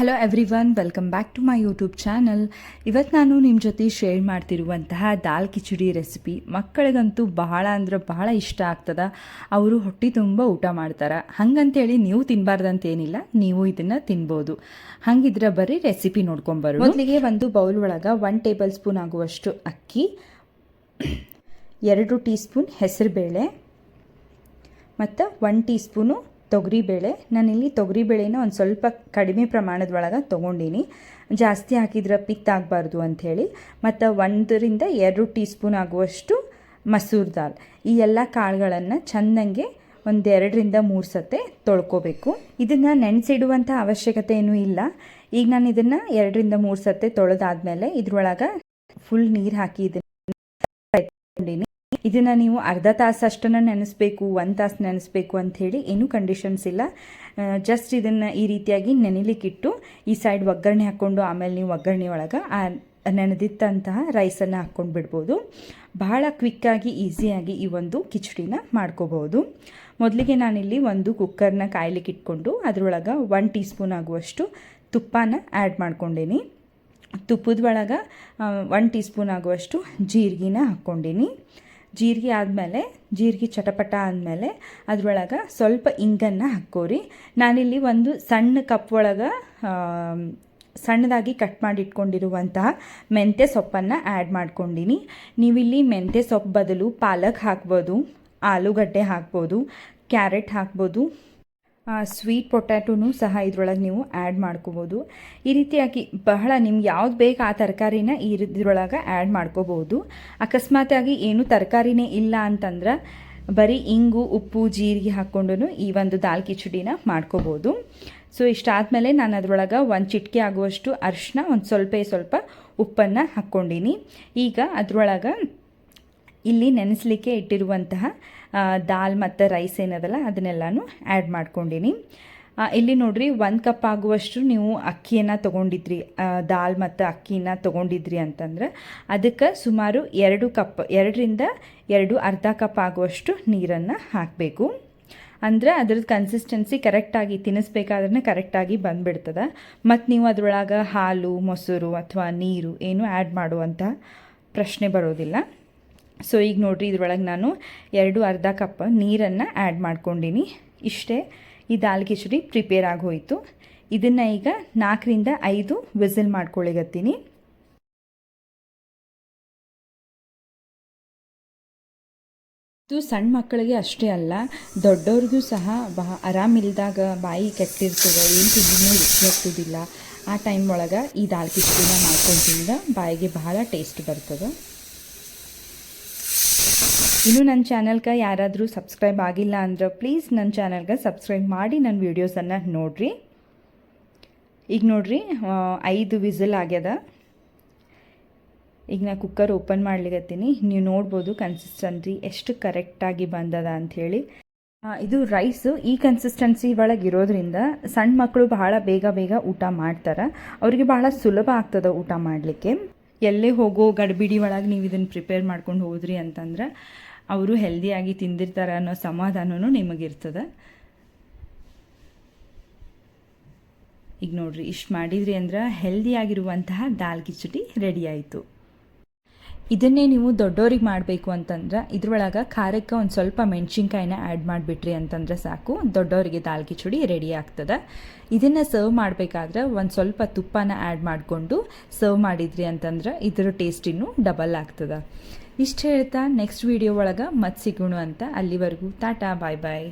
Hello everyone, welcome back to my YouTube channel. ಇವತ್ತು ನಾನು ನಿಮ್ಮ ಜೊತೆ ಶೇರ್ ಮಾಡ್ತಿರುವಂತಹ ದಾಲ್ ಕಿಚಡಿ ರೆಸಿಪಿ ಮಕ್ಕಳಿಗಂತೂ ಬಹಳ ಅಂದ್ರೆ ಬಹಳ ಇಷ್ಟ ಆಗ್ತದೆ. ಅವರು ಹೊಟ್ಟೆ ತುಂಬ ಊಟ ಮಾಡ್ತಾರೆ. ಹಾಗಂತೇಳಿ ನೀವು ತಿನ್ನಬಾರ್ದಂತೇನಿಲ್ಲ, ನೀವು ಇದನ್ನು ತಿನ್ಬೋದು. ಹಾಗಿದ್ರೆ ಬರ್ರಿ ರೆಸಿಪಿ ನೋಡ್ಕೊಂಬರೋಣ. ಮೊದಲಿಗೆ ಒಂದು ಬೌಲ್ ಒಳಗೆ 1 ಟೇಬಲ್ ಸ್ಪೂನ್ ಆಗುವಷ್ಟು ಅಕ್ಕಿ, 2 ಟೀ ಸ್ಪೂನ್ ಹೆಸರುಬೇಳೆ ಮತ್ತು 1 ಟೀ ಸ್ಪೂನು ತೊಗರಿಬೇಳೆ. ನಾನಿಲ್ಲಿ ತೊಗರಿಬೇಳೆನ ಒಂದು ಸ್ವಲ್ಪ ಕಡಿಮೆ ಪ್ರಮಾಣದೊಳಗೆ ತೊಗೊಂಡಿನಿ, ಜಾಸ್ತಿ ಹಾಕಿದ್ರೆ ಪಿತ್ತ ಆಗಬಾರ್ದು ಅಂಥೇಳಿ. ಮತ್ತು 1 ರಿಂದ 2 ಟೀ ಸ್ಪೂನ್ ಆಗುವಷ್ಟು ಮಸೂರ್ ದಾಲ್. ಈ ಎಲ್ಲ ಕಾಳುಗಳನ್ನು ಚೆಂದಂಗೆ ಒಂದು 2 ರಿಂದ 3 ಸತಿ ತೊಳ್ಕೊಬೇಕು. ಇದನ್ನು ನೆನೆಸಿಡುವಂಥ ಅವಶ್ಯಕತೆ ಏನೂ ಇಲ್ಲ. ಈಗ ನಾನು ಇದನ್ನು 2 ರಿಂದ 3 ಸತಿ ತೊಳೆದಾದ್ಮೇಲೆ ಇದ್ರೊಳಗೆ ಫುಲ್ ನೀರು ಹಾಕಿ ಇದನ್ನು ನೀವು ಅರ್ಧ ತಾಸು ಅಷ್ಟನ್ನು ನೆನೆಸ್ಬೇಕು, 1 ತಾಸು ನೆನೆಸ್ಬೇಕು ಅಂಥೇಳಿ ಏನೂ ಕಂಡೀಷನ್ಸ್ ಇಲ್ಲ. ಜಸ್ಟ್ ಇದನ್ನು ಈ ರೀತಿಯಾಗಿ ನೆನೆಲಿಕ್ಕಿಟ್ಟು ಈ ಸೈಡ್ ಒಗ್ಗರಣೆ ಹಾಕ್ಕೊಂಡು ಆಮೇಲೆ ನೀವು ಒಗ್ಗರಣೆ ಒಳಗೆ ಆ ನೆನೆದಿತ್ತಂತಹ ರೈಸನ್ನು ಹಾಕ್ಕೊಂಡು ಬಿಡ್ಬೋದು. ಬಹಳ ಕ್ವಿಕ್ಕಾಗಿ ಈಸಿಯಾಗಿ ಈ ಒಂದು ಕಿಚಡಿನ ಮಾಡ್ಕೋಬೋದು. ಮೊದಲಿಗೆ ನಾನಿಲ್ಲಿ ಒಂದು ಕುಕ್ಕರ್ನ ಕಾಯ್ಲಿಕ್ಕೆ ಇಟ್ಕೊಂಡು ಅದರೊಳಗೆ 1 ಟೀ ಸ್ಪೂನ್ ಆಗುವಷ್ಟು ತುಪ್ಪನ ಆ್ಯಡ್ ಮಾಡ್ಕೊಂಡೀನಿ. ತುಪ್ಪದ ಒಳಗೆ 1 ಟೀ ಸ್ಪೂನ್ ಆಗುವಷ್ಟು ಜೀರಿಗೆನ ಹಾಕ್ಕೊಂಡೀನಿ. ಜೀರಿಗೆ ಆದಮೇಲೆ ಜೀರಿಗೆ ಚಟಪಟ ಆದಮೇಲೆ ಅದರೊಳಗೆ ಸ್ವಲ್ಪ ಇಂಗನ್ನು ಹಾಕ್ಕೋರಿ. ನಾನಿಲ್ಲಿ ಒಂದು ಸಣ್ಣ ಕಪ್ ಒಳಗೆ ಸಣ್ಣದಾಗಿ ಕಟ್ ಮಾಡಿ ಇಟ್ಕೊಂಡಿರುವಂತಹ ಮೆಂತ್ಯ ಸೊಪ್ಪನ್ನು ಆ್ಯಡ್ ಮಾಡ್ಕೊಂಡಿನಿ. ನೀವಿಲ್ಲಿ ಮೆಂತ್ಯ ಸೊಪ್ಪು ಬದಲು ಪಾಲಕ್ ಹಾಕ್ಬೋದು, ಆಲೂಗಡ್ಡೆ ಹಾಕ್ಬೋದು, ಕ್ಯಾರೆಟ್ ಹಾಕ್ಬೋದು, ಸ್ವೀಟ್ ಪೊಟ್ಯಾಟೋನು ಸಹ ಇದ್ರೊಳಗೆ ನೀವು ಆ್ಯಡ್ ಮಾಡ್ಕೋಬೋದು. ಈ ರೀತಿಯಾಗಿ ಬಹಳ ನಿಮ್ಗೆ ಯಾವ್ದು ಬೇಕು ಆ ತರಕಾರಿನ ಇದ್ರೊಳಗೆ ಆ್ಯಡ್ ಮಾಡ್ಕೋಬೋದು. ಅಕಸ್ಮಾತಾಗಿ ಏನು ತರಕಾರಿನೇ ಇಲ್ಲ ಅಂತಂದ್ರೆ ಬರೀ ಇಂಗು, ಉಪ್ಪು, ಜೀರಿಗೆ ಹಾಕ್ಕೊಂಡು ಈ ಒಂದು ದಾಲ್ ಕಿಚಡಿನ ಮಾಡ್ಕೋಬೋದು. ಸೊ ಇಷ್ಟಾದಮೇಲೆ ನಾನು ಅದರೊಳಗೆ 1 ಚಿಟಿಕೆ ಆಗುವಷ್ಟು ಅರಿಶಿನ, ಒಂದು ಸ್ವಲ್ಪ ಉಪ್ಪನ್ನು ಹಾಕ್ಕೊಂಡಿನಿ. ಈಗ ಅದರೊಳಗೆ ಇಲ್ಲಿ ನೆನೆಸಲಿಕ್ಕೆ ಇಟ್ಟಿರುವಂತಹ ದಾಲ್ ಮತ್ತು ರೈಸ್ ಏನದಲ್ಲ ಅದನ್ನೆಲ್ಲನೂ ಆ್ಯಡ್ ಮಾಡ್ಕೊಂಡಿನಿ. ಇಲ್ಲಿ ನೋಡ್ರಿ 1 ಕಪ್ ಆಗುವಷ್ಟು ನೀವು ಅಕ್ಕಿಯನ್ನು ತೊಗೊಂಡಿದ್ರಿ, ದಾಲ್ ಮತ್ತು ಅಕ್ಕಿನ ತೊಗೊಂಡಿದ್ರಿ ಅಂತಂದ್ರೆ ಅದಕ್ಕೆ ಸುಮಾರು 2 ರಿಂದ 2 ಅರ್ಧ ಕಪ್ ಆಗುವಷ್ಟು ನೀರನ್ನು ಹಾಕಬೇಕು. ಅಂದರೆ ಅದ್ರದ್ದು ಕನ್ಸಿಸ್ಟೆನ್ಸಿ ಕರೆಕ್ಟಾಗಿ ತಿನ್ನಿಸ್ಬೇಕಾದ್ರೆ ಕರೆಕ್ಟಾಗಿ ಬಂದುಬಿಡ್ತದೆ. ಮತ್ತು ನೀವು ಅದರೊಳಗೆ ಹಾಲು, ಮೊಸರು ಅಥವಾ ನೀರು ಏನು ಆ್ಯಡ್ ಮಾಡುವಂಥ ಪ್ರಶ್ನೆ ಬರೋದಿಲ್ಲ. ಸೊ ಈಗ ನೋಡಿರಿ ಇದ್ರೊಳಗೆ ನಾನು 2 ಅರ್ಧ ಕಪ್ ನೀರನ್ನು ಆ್ಯಡ್ ಮಾಡ್ಕೊಂಡಿನಿ. ಇಷ್ಟೇ, ಈ ದಾಲ್ ಕಿಚಡಿ ಪ್ರಿಪೇರ್ ಆಗೋಯಿತು. ಇದನ್ನು ಈಗ 4 ರಿಂದ 5 ವಿಸಿಲ್ ಮಾಡ್ಕೊಳ್ಳಿಗತ್ತೀನಿ. ಇದು ಸಣ್ಣ ಮಕ್ಕಳಿಗೆ ಅಷ್ಟೇ ಅಲ್ಲ, ದೊಡ್ಡವ್ರಿಗೂ ಸಹ ಆರಾಮಿಲ್ದಾಗ ಬಾಯಿ ಕೆಟ್ಟಿರ್ತದೆ, ಏನು ತಿಂದಿನೂ ರುಚಿ ಆಗ್ತದಿಲ್ಲ, ಆ ಟೈಮ್ ಒಳಗೆ ಈ ದಾಲ್ ಕಿಚಡಿನ ಮಾಡ್ಕೊಂತಿಂದ ಬಾಯಿಗೆ ಬಹಳ ಟೇಸ್ಟ್ ಬರ್ತದೆ. ಇನ್ನೂ ನನ್ನ ಚಾನಲ್ಗೆ ಯಾರಾದರೂ ಸಬ್ಸ್ಕ್ರೈಬ್ ಆಗಿಲ್ಲ ಅಂದ್ರೆ ಪ್ಲೀಸ್ ನನ್ನ ಚಾನಲ್ಗೆ ಸಬ್ಸ್ಕ್ರೈಬ್ ಮಾಡಿ ನನ್ನ ವೀಡಿಯೋಸನ್ನು ನೋಡಿರಿ. ಈಗ ನೋಡಿರಿ 5 ವಿಸಿಲ್ ಆಗ್ಯದ. ಈಗ ನಾನು ಕುಕ್ಕರ್ ಓಪನ್ ಮಾಡ್ಲಿಕತ್ತೀನಿ. ನೀವು ನೋಡ್ಬೋದು ಕನ್ಸಿಸ್ಟೆನ್ಸಿ ಎಷ್ಟು ಕರೆಕ್ಟಾಗಿ ಬಂದದ ಅಂಥೇಳಿ. ಇದು ರೈಸು ಈ ಕನ್ಸಿಸ್ಟೆನ್ಸಿ ಒಳಗೆ ಇರೋದ್ರಿಂದ ಸಣ್ಣ ಮಕ್ಕಳು ಬಹಳ ಬೇಗ ಊಟ ಮಾಡ್ತಾರೆ. ಅವರಿಗೆ ಬಹಳ ಸುಲಭ ಆಗ್ತದೆ ಊಟ ಮಾಡಲಿಕ್ಕೆ. ಎಲ್ಲೇ ಹೋಗೋ ಗಡಿಬಿಡಿ ಒಳಗೆ ನೀವು ಇದನ್ನು ಪ್ರಿಪೇರ್ ಮಾಡ್ಕೊಂಡು ಹೋದ್ರಿ ಅಂತಂದ್ರೆ ಅವರು ಹೆಲ್ದಿಯಾಗಿ ತಿಂದಿರ್ತಾರೆ ಅನ್ನೋ ಸಮಾಧಾನವೂ ನಿಮಗಿರ್ತದೆ. ಈಗ ನೋಡ್ರಿ ಇಷ್ಟು ಮಾಡಿದ್ರಿ ಅಂದ್ರೆ ಹೆಲ್ದಿಯಾಗಿರುವಂತಹ ದಾಲ್ ಕಿಚಡಿ ರೆಡಿ ಆಯಿತು. ಇದನ್ನೇ ನೀವು ದೊಡ್ಡೋರಿಗೆ ಮಾಡಬೇಕು ಅಂತಂದ್ರೆ ಇದ್ರೊಳಗೆ ಖಾರಕ್ಕೆ ಒಂದು ಸ್ವಲ್ಪ ಮೆಣಸಿನ್ಕಾಯಿನ ಆ್ಯಡ್ ಮಾಡಿಬಿಟ್ರಿ ಅಂತಂದ್ರೆ ಸಾಕು, ದೊಡ್ಡವರಿಗೆ ದಾಲ್ ಕಿಚಡಿ ರೆಡಿ ಆಗ್ತದೆ. ಇದನ್ನು ಸರ್ವ್ ಮಾಡಬೇಕಾದ್ರೆ ಒಂದು ಸ್ವಲ್ಪ ತುಪ್ಪನ ಆ್ಯಡ್ ಮಾಡಿಕೊಂಡು ಸರ್ವ್ ಮಾಡಿದ್ರಿ ಅಂತಂದ್ರೆ ಇದರ ಟೇಸ್ಟ್ ಇನ್ನೂ ಡಬಲ್ ಆಗ್ತದೆ. ಇಷ್ಟು ಹೇಳ್ತಾ ನೆಕ್ಸ್ಟ್ ವಿಡಿಯೋ ಒಳಗೆ ಮತ್ತೆ ಸಿಗೋಣ ಅಂತ. ಅಲ್ಲಿವರೆಗೂ ಟಾಟಾ, ಬಾಯ್ ಬಾಯ್.